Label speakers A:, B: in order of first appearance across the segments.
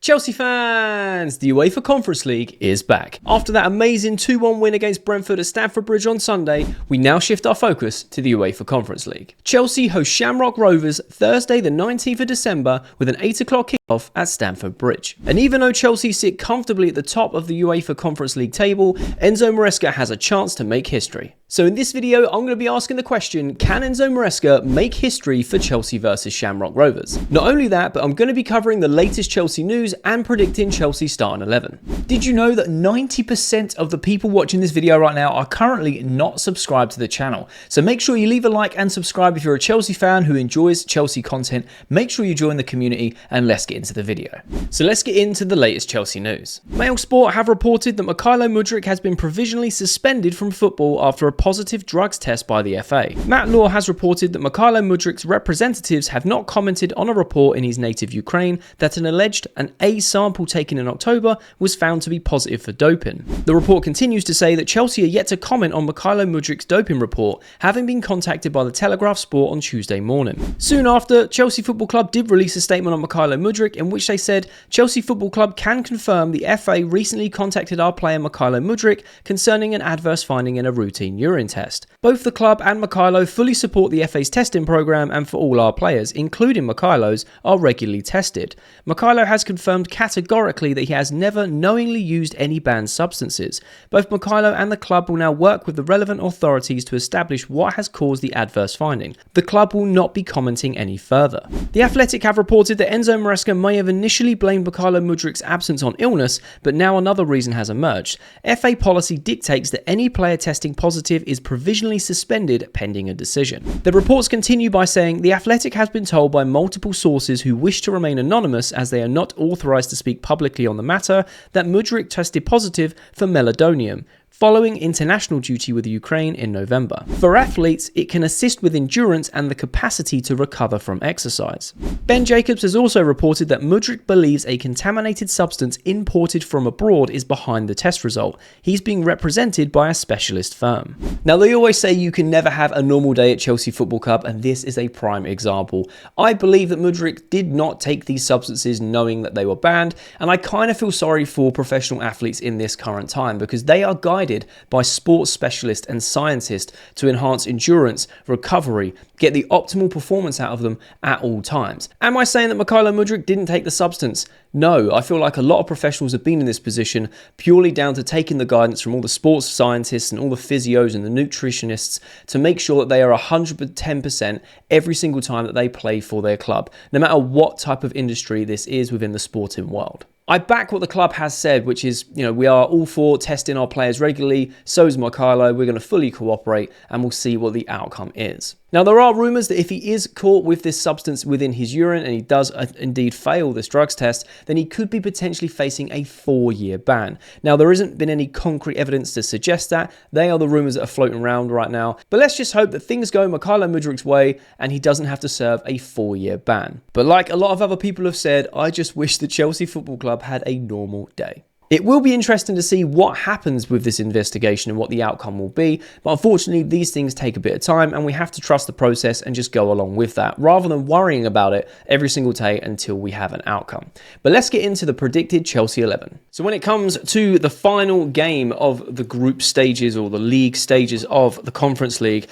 A: Chelsea fans, the UEFA Conference League is back. After that amazing 2-1 win against Brentford at Stamford Bridge on Sunday, we now shift our focus to the UEFA Conference League. Chelsea host Shamrock Rovers Thursday the 19th of December with an 8 o'clock kickoff at Stamford Bridge. And even though Chelsea sit comfortably at the top of the UEFA Conference League table, Enzo Maresca has a chance to make history. So in this video, I'm going to be asking the question, can Enzo Maresca make history for Chelsea versus Shamrock Rovers? Not only that, but I'm going to be covering the latest Chelsea news and predicting Chelsea's starting 11. Did you know that 90% of the people watching this video right now are currently not subscribed to the channel? So make sure you leave a like and subscribe if you're a Chelsea fan who enjoys Chelsea content. Make sure you join the community and let's get into the video. So let's get into the latest Chelsea news. Mail Sport have reported that MUDRYK has been provisionally suspended from football after a positive drugs test by the FA. Matt Law has reported that MUDRYK's representatives have not commented on a report in his native Ukraine that an alleged A sample taken in October was found to be positive for doping. The report continues to say that Chelsea are yet to comment on MUDRYK's doping report, having been contacted by the Telegraph Sport on Tuesday morning. Soon after, Chelsea Football Club did release a statement on MUDRYK in which they said, Chelsea Football Club can confirm the FA recently contacted our player MUDRYK concerning an adverse finding in a routine urine test. Both the club and Mykhailo fully support the FA's testing program, and for all our players, including Mykhailo's, are regularly tested. Mykhailo has confirmed categorically that he has never knowingly used any banned substances. Both Mykhailo and the club will now work with the relevant authorities to establish what has caused the adverse finding. The club will not be commenting any further. The Athletic have reported that Enzo Maresca may have initially blamed MUDRYK's absence on illness, but now another reason has emerged. FA policy dictates that any player testing positive is provisionally suspended pending a decision. The reports continue by saying the Athletic has been told by multiple sources who wish to remain anonymous as they are not authorised to speak publicly on the matter that MUDRYK tested positive for meldonium following international duty with Ukraine in November. For athletes, it can assist with endurance and the capacity to recover from exercise. Ben Jacobs has also reported that MUDRYK believes a contaminated substance imported from abroad is behind the test result. He's being represented by a specialist firm. Now, they always say you can never have a normal day at Chelsea Football Club, and this is a prime example. I believe that MUDRYK did not take these substances knowing that they were banned, and I kind of feel sorry for professional athletes in this current time because they are guided by sports specialists and scientists to enhance endurance, recovery, get the optimal performance out of them at all times. Am I saying that MUDRYK didn't take the substance? No, I feel like a lot of professionals have been in this position purely down to taking the guidance from all the sports scientists and all the physios and the nutritionists to make sure that they are 110% every single time that they play for their club, no matter what type of industry this is within the sporting world. I back what the club has said, which is, we are all for testing our players regularly. So is Mykhailo. We're going to fully cooperate and we'll see what the outcome is. Now, there are rumours that if he is caught with this substance within his urine and he does indeed fail this drugs test, then he could be potentially facing a 4-year ban. Now, there hasn't been any concrete evidence to suggest that. They are the rumours that are floating around right now. But let's just hope that things go MUDRYK's way and he doesn't have to serve a 4-year ban. But like a lot of other people have said, I just wish the Chelsea Football Club had a normal day. It will be interesting to see what happens with this investigation and what the outcome will be, but unfortunately these things take a bit of time and we have to trust the process and just go along with that rather than worrying about it every single day until we have an outcome. But let's get into the predicted Chelsea 11. So when it comes to the final game of the group stages or the league stages of the Conference League,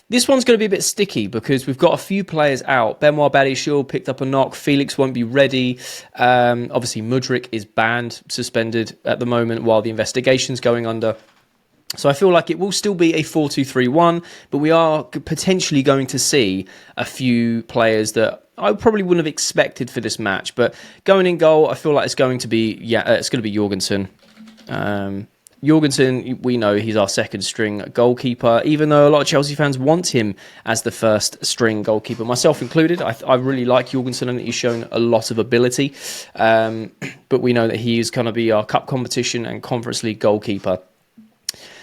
A: this one's going to be a bit sticky because we've got a few players out. Benoit Badiashile picked up a knock. Felix won't be ready. Obviously, MUDRYK is banned, suspended at the moment while the investigation's going under. So I feel like it will still be a 4-2-3-1, but we are potentially going to see a few players that I probably wouldn't have expected for this match. But going in goal, I feel like it's going to be Jorgensen. Jorgensen, we know he's our second string goalkeeper, even though a lot of Chelsea fans want him as the first string goalkeeper, myself included. I really like Jorgensen and he's shown a lot of ability, but we know that he is going to be our cup competition and Conference League goalkeeper.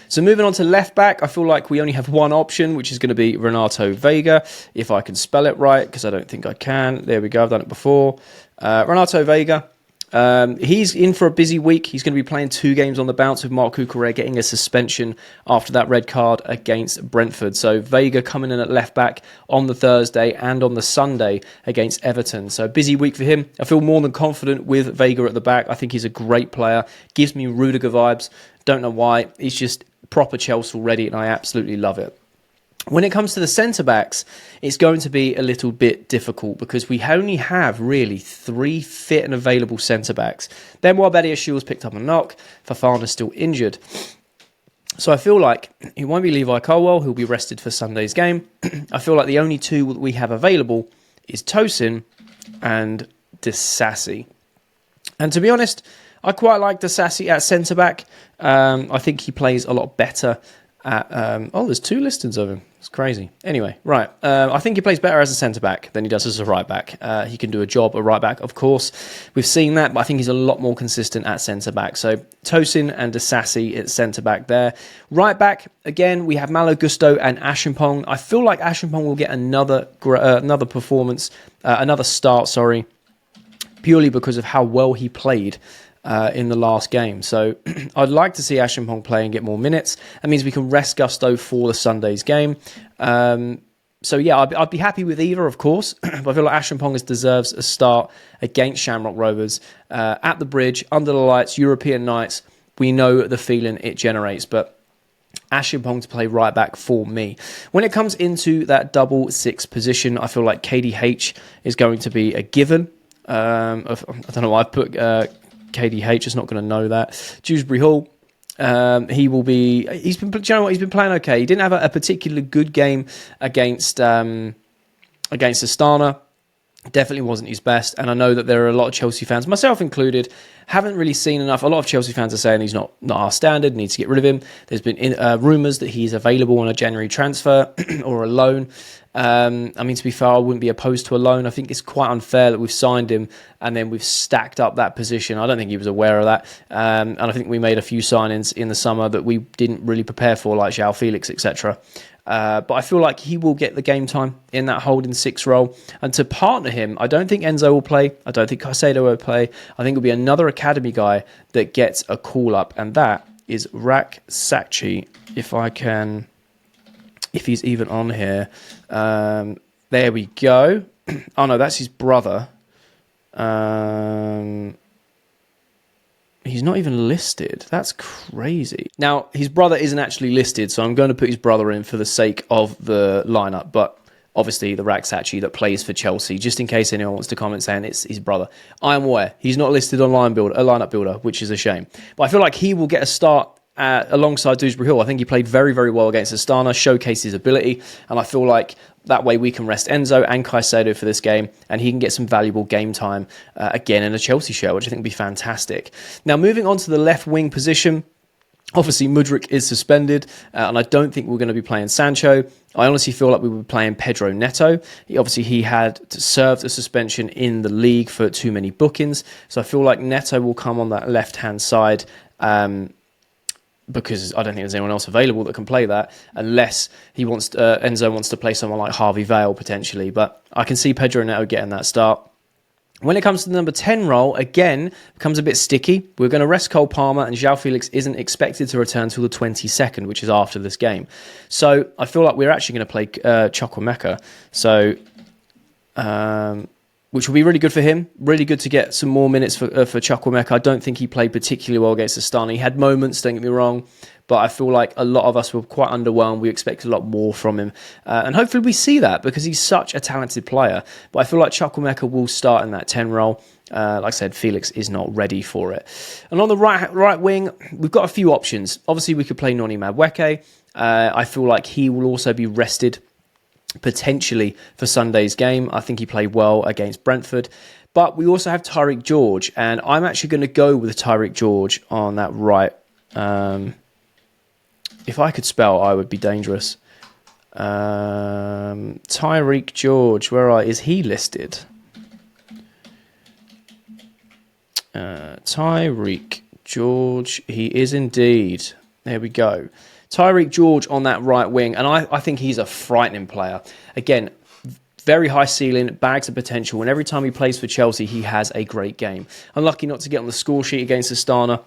A: So moving on to left back, I feel like we only have one option, which is going to be Renato Veiga, if I can spell it right, because I don't think I can. There we go, I've done it before. Renato Veiga. He's in for a busy week. He's going to be playing 2 games on the bounce with Marc Cucurella getting a suspension after that red card against Brentford. So Vega coming in at left back on the Thursday and on the Sunday against Everton. So busy week for him. I feel more than confident with Vega at the back. I think he's a great player. Gives me Rudiger vibes. Don't know why. He's just proper Chelsea already, and I absolutely love it. When it comes to the centre-backs, it's going to be a little bit difficult because we only have really 3 fit and available centre-backs. Then while Badiashiel's picked up a knock, Fofana's still injured. So I feel like it won't be Levi Colwill, who'll be rested for Sunday's game. I feel like the only 2 that we have available is Tosin and Disasi. And to be honest, I quite like Disasi at centre-back. I think he plays a lot better at... there's 2 listings of him. It's crazy. Anyway, right. I think he plays better as a centre-back than he does as a right-back. He can do a job at right-back, of course. We've seen that, but I think he's a lot more consistent at centre-back. So Tosin and Disasi at centre-back there. Right-back, again, we have Malo Gusto and Ashimpong. I feel like Ashimpong will get another performance, another start, purely because of how well he played in the last game. So I'd like to see Ashimpong play and get more minutes. That means we can rest Gusto for the Sunday's game. So yeah, I'd be happy with either, of course. But I feel like Ashimpong deserves a start against Shamrock Rovers at the Bridge, under the lights, European nights. We know the feeling it generates, but Ashimpong to play right back for me. When it comes into that double 6 position, I feel like KDH is going to be a given. I don't know why I put KDH, is not going to know that. Dewsbury Hall, he will be... He's been playing okay. He didn't have a particularly good game against Astana. Definitely wasn't his best, and I know that there are a lot of Chelsea fans, myself included, haven't really seen enough. A lot of Chelsea fans are saying he's not our standard, needs to get rid of him. There's been rumours that he's available on a January transfer or a loan. I mean, to be fair, I wouldn't be opposed to a loan. I think it's quite unfair that we've signed him and then we've stacked up that position. I don't think he was aware of that. And I think we made a few signings in the summer that we didn't really prepare for, like João Felix, etc. But I feel like he will get the game time in that holding 6 role. And to partner him, I don't think Enzo will play. I don't think Caicedo will play. I think it'll be another academy guy that gets a call up. And that is Rak Sakci, if he's even on here. There we go. Oh no, that's his brother. He's not even listed. That's crazy. Now, his brother isn't actually listed, so I'm going to put his brother in for the sake of the lineup, but obviously the Rak Sakci that plays for Chelsea, just in case anyone wants to comment saying it's his brother. I am aware. He's not listed on lineup builder, which is a shame. But I feel like he will get a start alongside Dewsbury Hall. I think he played very, very well against Astana, showcased his ability, and I feel like that way we can rest Enzo and Caicedo for this game, and he can get some valuable game time again in a Chelsea shirt, which I think would be fantastic. Now, moving on to the left wing position, obviously MUDRYK is suspended, and I don't think we're going to be playing Sancho. I honestly feel like we were playing Pedro Neto. He had served a suspension in the league for too many bookings, so I feel like Neto will come on that left-hand side, because I don't think there's anyone else available that can play that, unless Enzo wants to play someone like Harvey Vale potentially. But I can see Pedro Neto getting that start. When it comes to the number 10 role, again, becomes a bit sticky. We're going to rest Cole Palmer, and João Felix isn't expected to return till the 22nd, which is after this game. So I feel like we're actually going to play Chukwuemeka. So... which will be really good for him. Really good to get some more minutes for Chukwuemeka. I don't think he played particularly well against Astana. He had moments, don't get me wrong, but I feel like a lot of us were quite underwhelmed. We expect a lot more from him. And hopefully we see that because he's such a talented player. But I feel like Chukwuemeka will start in that 10 role. Like I said, Felix is not ready for it. And on the right wing, we've got a few options. Obviously, we could play Noni Madueke. I feel like he will also be rested potentially for Sunday's game. I think he played well against Brentford. But we also have Tyreek George, and I'm actually going to go with Tyreek George on that right. If I could spell, I would be dangerous. Tyreek George, is he listed? Tyreek George, he is indeed. There we go. Tyreek George on that right wing, and I think he's a frightening player. Again, very high ceiling, bags of potential, and every time he plays for Chelsea, he has a great game. Unlucky not to get on the score sheet against Astana.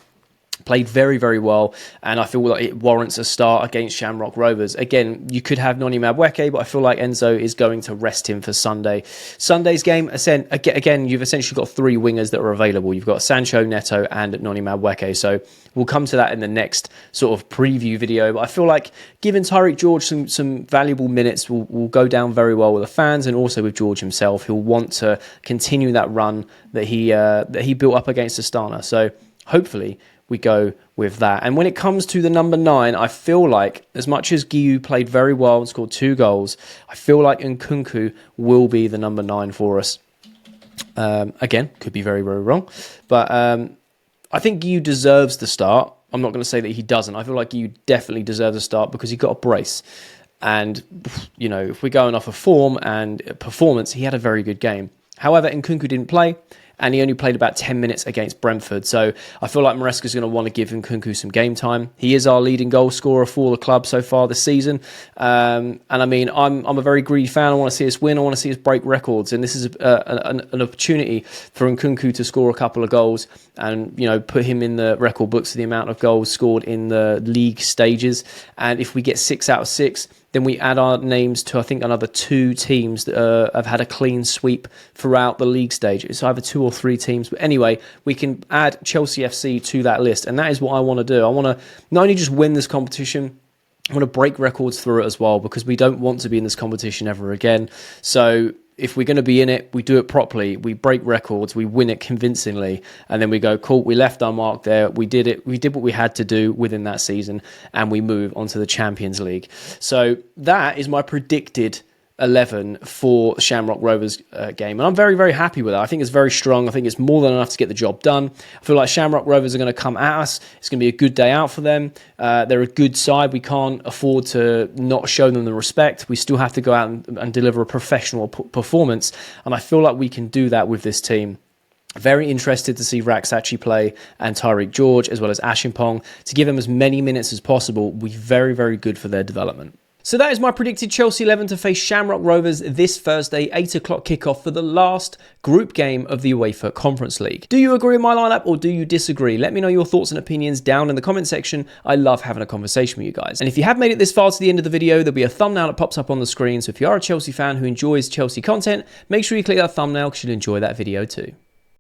A: Played very, very well, and I feel like it warrants a start against Shamrock Rovers. Again, you could have Noni Madueke, but I feel like Enzo is going to rest him for Sunday. Sunday's game, again, you've essentially got 3 wingers that are available. You've got Sancho, Neto, and Noni Madueke. So we'll come to that in the next sort of preview video. But I feel like giving Tyreek George some valuable minutes will go down very well with the fans, and also with George himself. He'll want to continue that run that he built up against Astana. So hopefully we go with that. And when it comes to the number 9, I feel like, as much as Guiu played very well and scored 2 goals, I feel like Nkunku will be the number 9 for us. Again, could be very, very wrong. But I think Guiu deserves the start. I'm not going to say that he doesn't. I feel like Guiu definitely deserves a start because he got a brace. And, you know, if we're going off of form and performance, he had a very good game. However, Nkunku didn't play, and he only played about 10 minutes against Brentford. So I feel like Maresca is going to want to give Nkunku some game time. He is our leading goal scorer for the club so far this season. And I mean, I'm a very greedy fan. I want to see us win. I want to see us break records. And this is an opportunity for Nkunku to score a couple of goals and, you know, put him in the record books for the amount of goals scored in the league stages. And if we get 6 out of 6, then we add our names to, I think, another 2 teams that have had a clean sweep throughout the league stage. It's either 2 or 3 teams. But anyway, we can add Chelsea FC to that list. And that is what I want to do. I want to not only just win this competition, I want to break records through it as well, because we don't want to be in this competition ever again. So if we're going to be in it, we do it properly. We break records, we win it convincingly, and then we go, cool, we left our mark there. We did it. We did what we had to do within that season, and we move on to the Champions League. So that is my predicted 11 for the Shamrock Rovers game, and I'm very, very happy with that. I think it's very strong. I think it's more than enough to get the job done. I feel like Shamrock Rovers are going to come at us. It's going to be a good day out for them. They're a good side. We can't afford to not show them the respect. We still have to go out and deliver a professional performance, and I feel like we can do that with this team. Very interested to see Raksachi play and Tyreek George, as well as Ashimpong. To give them as many minutes as possible will be very, very good for their development. So that is my predicted Chelsea 11 to face Shamrock Rovers this Thursday, 8 o'clock kickoff for the last group game of the UEFA Conference League. Do you agree with my lineup or do you disagree? Let me know your thoughts and opinions down in the comment section. I love having a conversation with you guys. And if you have made it this far to the end of the video, there'll be a thumbnail that pops up on the screen. So if you are a Chelsea fan who enjoys Chelsea content, make sure you click that thumbnail because you'll enjoy that video too.